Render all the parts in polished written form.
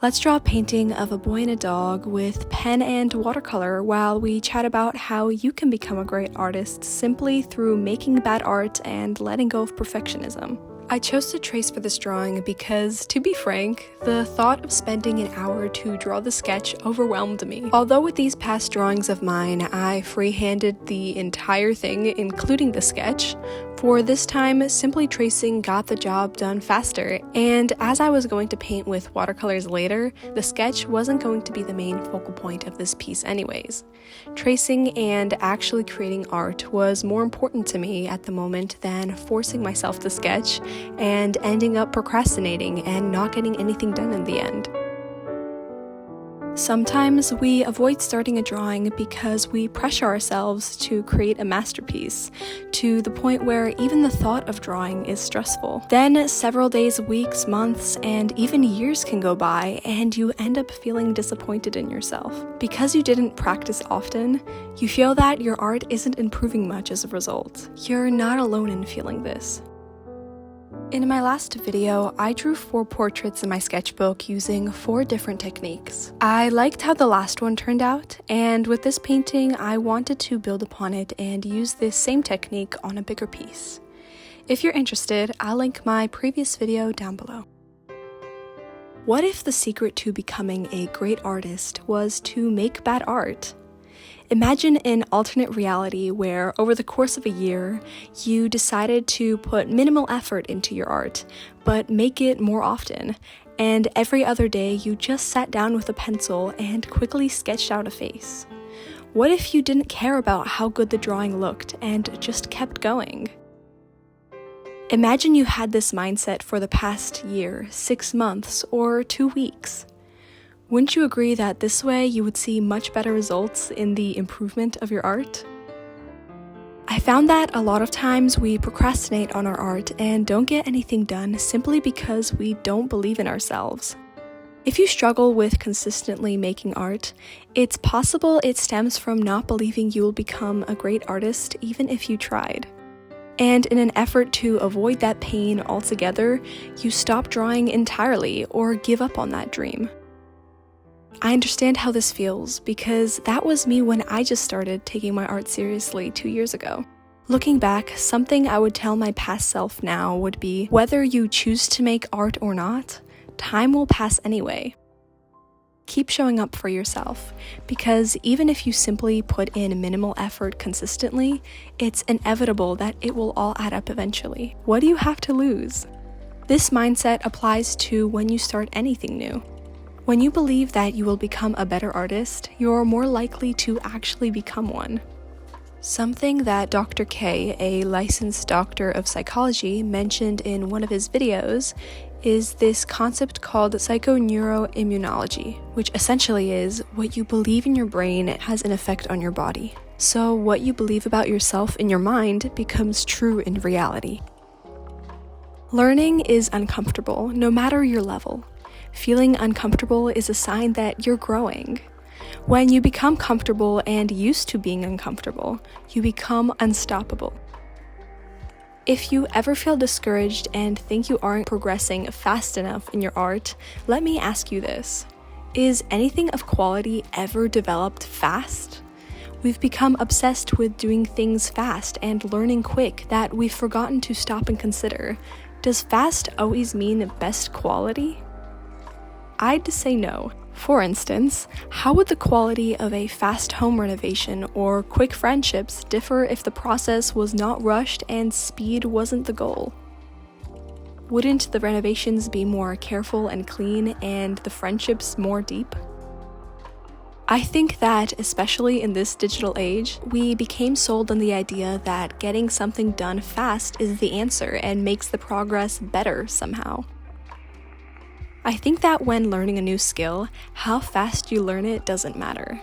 Let's draw a painting of a boy and a dog with pen and watercolor while we chat about how you can become a great artist simply through making bad art and letting go of perfectionism. I chose to trace for this drawing because, to be frank, the thought of spending an hour to draw the sketch overwhelmed me. Although with these past drawings of mine, I free-handed the entire thing, including the sketch, for this time, simply tracing got the job done faster, and as I was going to paint with watercolors later, the sketch wasn't going to be the main focal point of this piece anyways. Tracing and actually creating art was more important to me at the moment than forcing myself to sketch and ending up procrastinating and not getting anything done in the end. Sometimes we avoid starting a drawing because we pressure ourselves to create a masterpiece, to the point where even the thought of drawing is stressful. Then several days, weeks, months, and even years can go by, and you end up feeling disappointed in yourself. Because you didn't practice often, you feel that your art isn't improving much as a result. You're not alone in feeling this. In my last video, I drew 4 portraits in my sketchbook using 4 different techniques. I liked how the last one turned out, and with this painting, I wanted to build upon it and use this same technique on a bigger piece. If you're interested, I'll link my previous video down below. What if the secret to becoming a great artist was to make bad art? Imagine an alternate reality where, over the course of a year, you decided to put minimal effort into your art, but make it more often, and every other day you just sat down with a pencil and quickly sketched out a face. What if you didn't care about how good the drawing looked and just kept going? Imagine you had this mindset for the past year, 6 months, or 2 weeks. Wouldn't you agree that this way you would see much better results in the improvement of your art? I found that a lot of times we procrastinate on our art and don't get anything done simply because we don't believe in ourselves. If you struggle with consistently making art, it's possible it stems from not believing you will become a great artist even if you tried. And in an effort to avoid that pain altogether, you stop drawing entirely or give up on that dream. I understand how this feels because that was me when I just started taking my art seriously 2 years ago. Looking back, something I would tell my past self now would be, whether you choose to make art or not, time will pass anyway. Keep showing up for yourself, because even if you simply put in minimal effort consistently, it's inevitable that it will all add up eventually. What do you have to lose? This mindset applies to when you start anything new. When you believe that you will become a better artist, you're more likely to actually become one. Something that Dr. K, a licensed doctor of psychology, mentioned in one of his videos is this concept called psychoneuroimmunology, which essentially is what you believe in your brain has an effect on your body. So what you believe about yourself in your mind becomes true in reality. Learning is uncomfortable, no matter your level. Feeling uncomfortable is a sign that you're growing. When you become comfortable and used to being uncomfortable, you become unstoppable. If you ever feel discouraged and think you aren't progressing fast enough in your art, let me ask you this. Is anything of quality ever developed fast? We've become obsessed with doing things fast and learning quick that we've forgotten to stop and consider. Does fast always mean best quality? I'd say no. For instance, how would the quality of a fast home renovation or quick friendships differ if the process was not rushed and speed wasn't the goal? Wouldn't the renovations be more careful and clean and the friendships more deep? I think that, especially in this digital age, we became sold on the idea that getting something done fast is the answer and makes the progress better somehow. I think that when learning a new skill, how fast you learn it doesn't matter.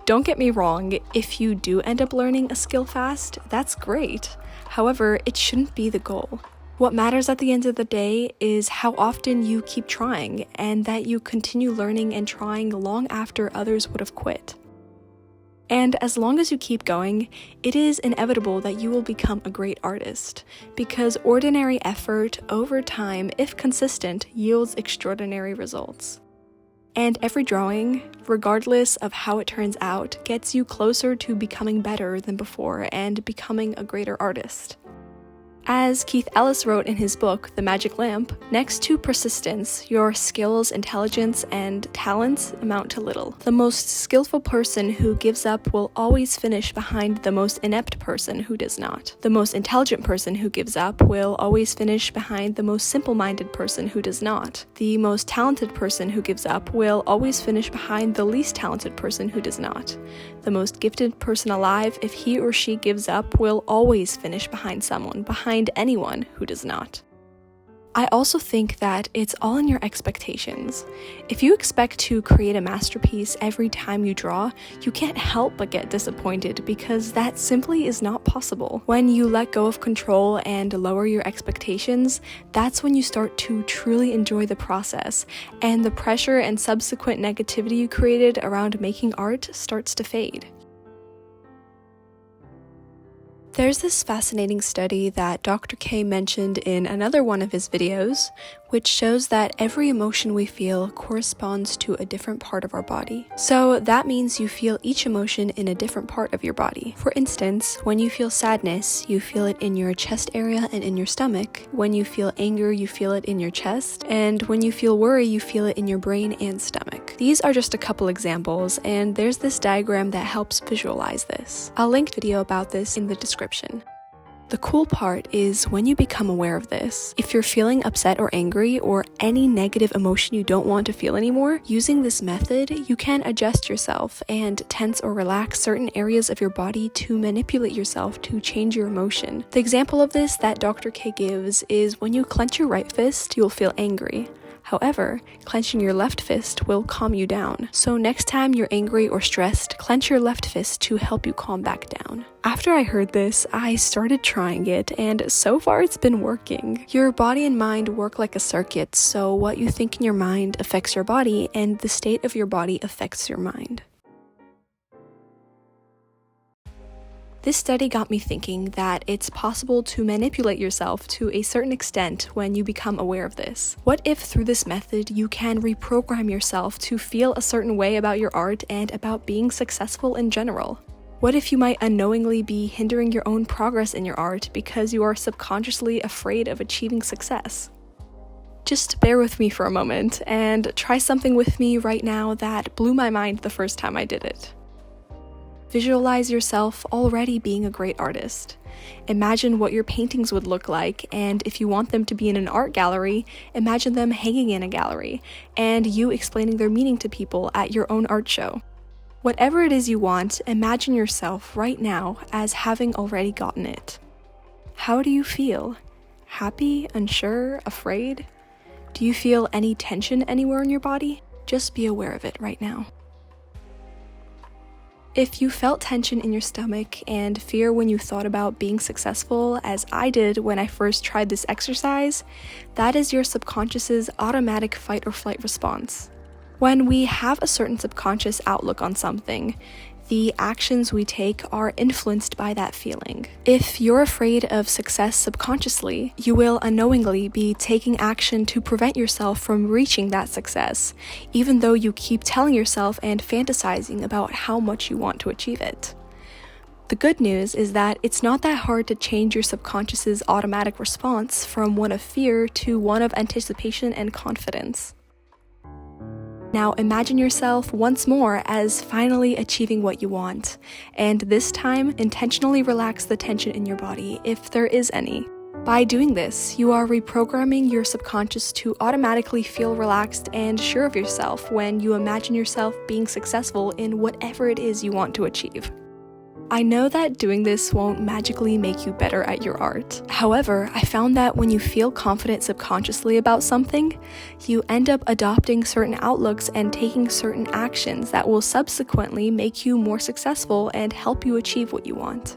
Don't get me wrong, if you do end up learning a skill fast, that's great. However, it shouldn't be the goal. What matters at the end of the day is how often you keep trying, and that you continue learning and trying long after others would have quit. And as long as you keep going, it is inevitable that you will become a great artist, because ordinary effort over time, if consistent, yields extraordinary results. And every drawing, regardless of how it turns out, gets you closer to becoming better than before and becoming a greater artist. As Keith Ellis wrote in his book, The Magic Lamp, next to persistence, your skills, intelligence, and talents amount to little. The most skillful person who gives up will always finish behind the most inept person who does not. The most intelligent person who gives up will always finish behind the most simple-minded person who does not. The most talented person who gives up will always finish behind the least talented person who does not. The most gifted person alive, if he or she gives up, will always finish behind anyone who does not. I also think that it's all in your expectations. If you expect to create a masterpiece every time you draw, you can't help but get disappointed because that simply is not possible. When you let go of control and lower your expectations, that's when you start to truly enjoy the process, and the pressure and subsequent negativity you created around making art starts to fade. There's this fascinating study that Dr. K mentioned in another one of his videos, which shows that every emotion we feel corresponds to a different part of our body. So that means you feel each emotion in a different part of your body. For instance, when you feel sadness, you feel it in your chest area and in your stomach. When you feel anger, you feel it in your chest. And when you feel worry, you feel it in your brain and stomach. These are just a couple examples, and there's this diagram that helps visualize this. I'll link a video about this in the description. The cool part is when you become aware of this. If you're feeling upset or angry or any negative emotion you don't want to feel anymore, using this method, you can adjust yourself and tense or relax certain areas of your body to manipulate yourself to change your emotion. The example of this that Dr. K gives is when you clench your right fist, you'll feel angry. However, clenching your left fist will calm you down. So next time you're angry or stressed, clench your left fist to help you calm back down. After I heard this, I started trying it, and so far it's been working. Your body and mind work like a circuit, so what you think in your mind affects your body, and the state of your body affects your mind. This study got me thinking that it's possible to manipulate yourself to a certain extent when you become aware of this. What if through this method you can reprogram yourself to feel a certain way about your art and about being successful in general? What if you might unknowingly be hindering your own progress in your art because you are subconsciously afraid of achieving success? Just bear with me for a moment and try something with me right now that blew my mind the first time I did it. Visualize yourself already being a great artist. Imagine what your paintings would look like, and if you want them to be in an art gallery, imagine them hanging in a gallery, and you explaining their meaning to people at your own art show. Whatever it is you want, imagine yourself right now as having already gotten it. How do you feel? Happy, unsure, afraid? Do you feel any tension anywhere in your body? Just be aware of it right now. If you felt tension in your stomach and fear when you thought about being successful, as I did when I first tried this exercise, that is your subconscious's automatic fight or flight response. When we have a certain subconscious outlook on something, the actions we take are influenced by that feeling. If you're afraid of success subconsciously, you will unknowingly be taking action to prevent yourself from reaching that success, even though you keep telling yourself and fantasizing about how much you want to achieve it. The good news is that it's not that hard to change your subconscious's automatic response from one of fear to one of anticipation and confidence. Now imagine yourself once more as finally achieving what you want, and this time intentionally relax the tension in your body, if there is any. By doing this, you are reprogramming your subconscious to automatically feel relaxed and sure of yourself when you imagine yourself being successful in whatever it is you want to achieve. I know that doing this won't magically make you better at your art. However, I found that when you feel confident subconsciously about something, you end up adopting certain outlooks and taking certain actions that will subsequently make you more successful and help you achieve what you want.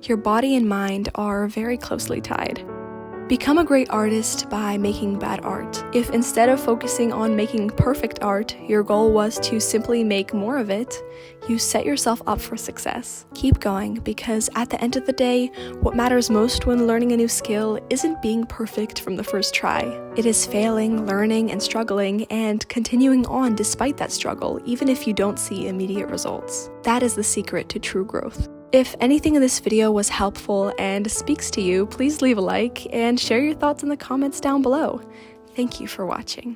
Your body and mind are very closely tied. Become a great artist by making bad art. If instead of focusing on making perfect art, your goal was to simply make more of it, you set yourself up for success. Keep going, because at the end of the day, what matters most when learning a new skill isn't being perfect from the first try. It is failing, learning, and struggling, and continuing on despite that struggle, even if you don't see immediate results. That is the secret to true growth. If anything in this video was helpful and speaks to you, please leave a like and share your thoughts in the comments down below. Thank you for watching.